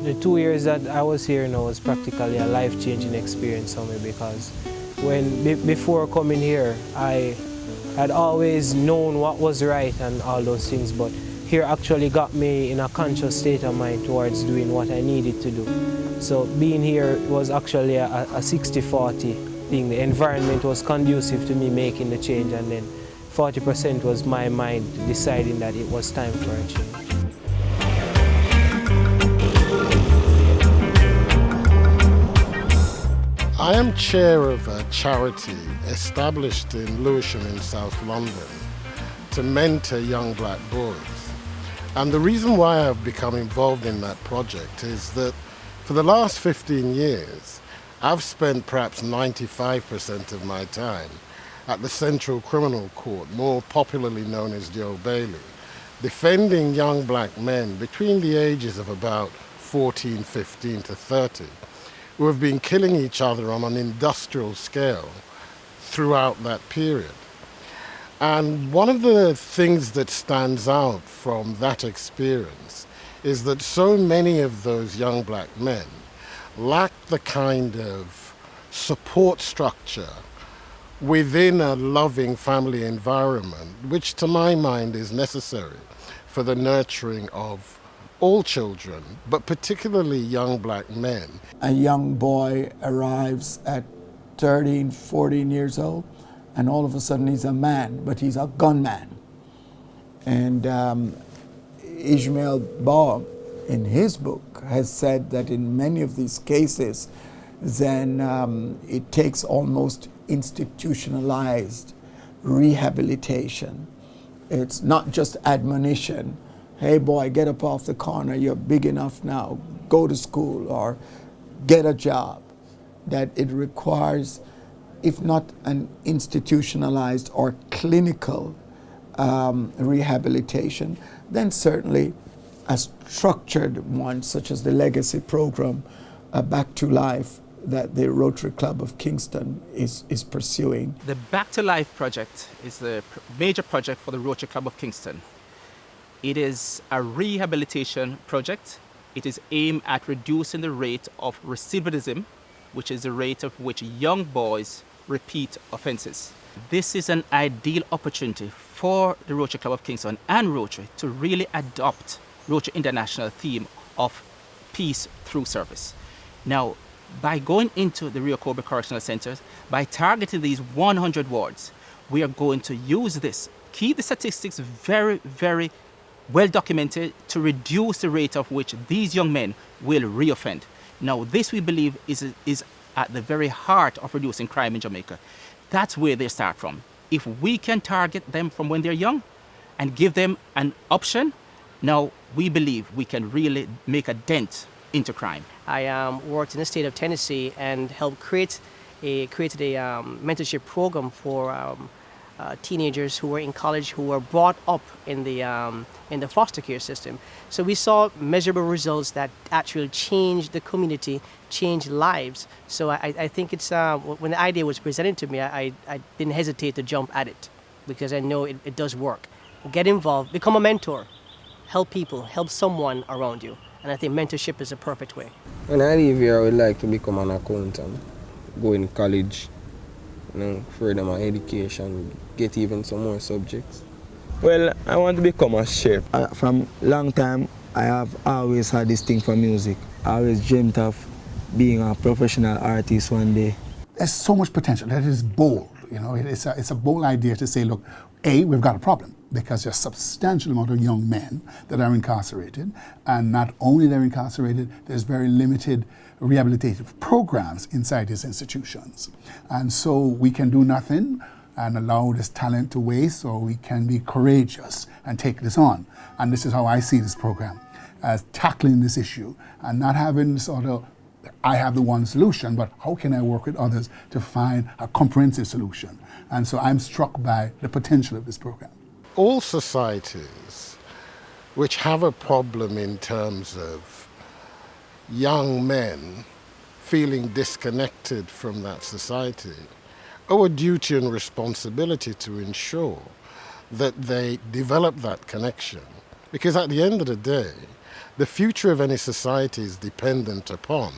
The 2 years that I was here now was practically a life-changing experience for me because before coming here, I had always known what was right and all those things, but here actually got me in a conscious state of mind towards doing what I needed to do. So being here was actually a 60-40 thing. The environment was conducive to me making the change, and then 40% was my mind deciding that it was time for a change. I am chair of a charity established in Lewisham in South London to mentor young black boys. And the reason why I've become involved in that project is that for the last 15 years, I've spent perhaps 95% of my time at the Central Criminal Court, more popularly known as the Old Bailey, defending young black men between the ages of about 14, 15 to 30, who have been killing each other on an industrial scale throughout that period. And one of the things that stands out from that experience is that so many of those young black men lack the kind of support structure within a loving family environment, which to my mind is necessary for the nurturing of all children, but particularly young black men. A young boy arrives at 13, 14 years old, and all of a sudden he's a man, but he's a gunman. And Ishmael Baugh, in his book, has said that in many of these cases, then it takes almost institutionalized rehabilitation. It's not just admonition. Hey boy, get up off the corner, you're big enough now, go to school or get a job. That it requires, if not an institutionalized or clinical rehabilitation, then certainly a structured one, such as the legacy program, BACK2LIFE, that the Rotary Club of Kingston is pursuing. The BACK2LIFE project is the major project for the Rotary Club of Kingston. It is a rehabilitation project. It is aimed at reducing the rate of recidivism, which is the rate of which young boys repeat offenses. This is an ideal opportunity for the Rotary Club of Kingston and Rotary to really adopt Rotary International theme of peace through service. Now, by going into the Rio Kobe Correctional Centers, by targeting these 100 wards, we are going to use this, keep the statistics very, very well documented to reduce the rate of which these young men will reoffend. Now, this we believe is at the very heart of reducing crime in Jamaica. That's where they start from. If we can target them from when they're young and give them an option, now we believe we can really make a dent into crime. I worked in the state of Tennessee and helped created a mentorship program for teenagers who were in college who were brought up in the foster care system. So we saw measurable results that actually changed the community, changed lives. So I think it's when the idea was presented to me, I didn't hesitate to jump at it because I know it does work. Get involved, become a mentor, help people, help someone around you. And I think mentorship is a perfect way. When I leave here, I would like to become an accountant, go in college, further my education, get even some more subjects. Well, I want to become a chef. From long time, I have always had this thing for music. I always dreamt of being a professional artist one day. There's so much potential. That is bold. You know, it's a bold idea to say, look, we've got a problem because there's a substantial amount of young men that are incarcerated, and not only they're incarcerated, there's very limited rehabilitative programs inside these institutions. And so we can do nothing and allow this talent to waste, or we can be courageous and take this on. And this is how I see this program, as tackling this issue and not having sort of, I have the one solution, but how can I work with others to find a comprehensive solution? And so I'm struck by the potential of this program. All societies which have a problem in terms of young men feeling disconnected from that society owe a duty and responsibility to ensure that they develop that connection. Because at the end of the day, The future of any society is dependent upon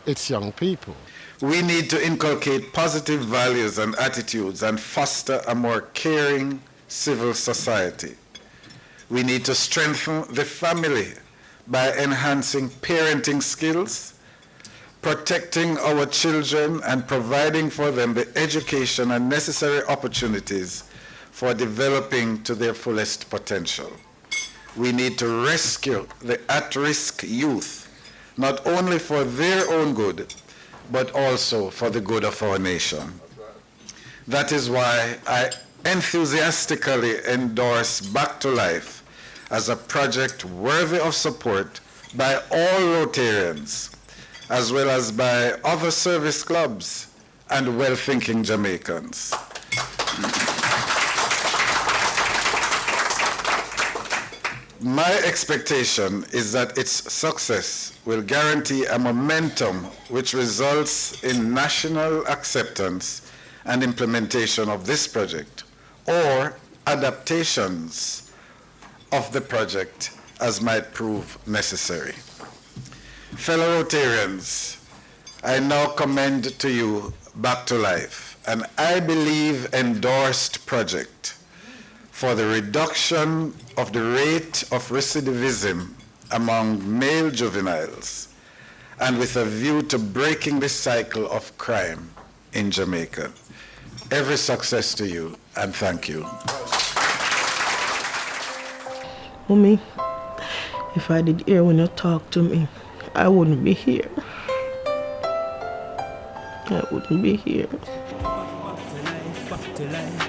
its young people. We need to inculcate positive values and attitudes and foster a more caring civil society. We need to strengthen the family by enhancing parenting skills, protecting our children, and providing for them the education and necessary opportunities for developing to their fullest potential. We need to rescue the at-risk youth, not only for their own good, but also for the good of our nation. That is why I enthusiastically endorse Back to Life as a project worthy of support by all Rotarians, as well as by other service clubs and well-thinking Jamaicans. My expectation is that its success will guarantee a momentum which results in national acceptance and implementation of this project, or adaptations of the project as might prove necessary. Fellow Rotarians, I now commend to you Back to Life, an I believe endorsed project for the reduction of the rate of recidivism among male juveniles, and with a view to breaking the cycle of crime in Jamaica. Every success to you, and thank you. Mommy, if I did hear when you talk to me, I wouldn't be here. I wouldn't be here. Back to life.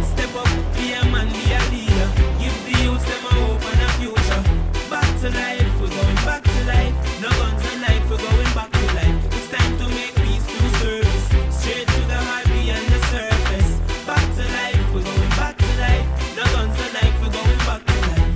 Step up, be a man, be a leader. Give the youth them a hope and a future. Back to life, we're going back to life. No guns and life, we're going back to life. It's time to make peace through service. Straight to the heart beyond the surface. Back to life, we're going back to life. No guns and life, we're going back to life.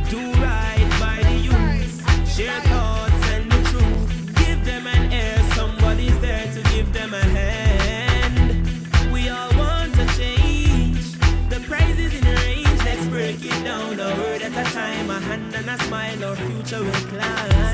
Do right by the youth. Share thoughts and the truth. Give them an ear, somebody's there to give them a hand. We all want to change. The prize is in range. Let's break it down, a word at a time, a hand and a smile, our future will climb.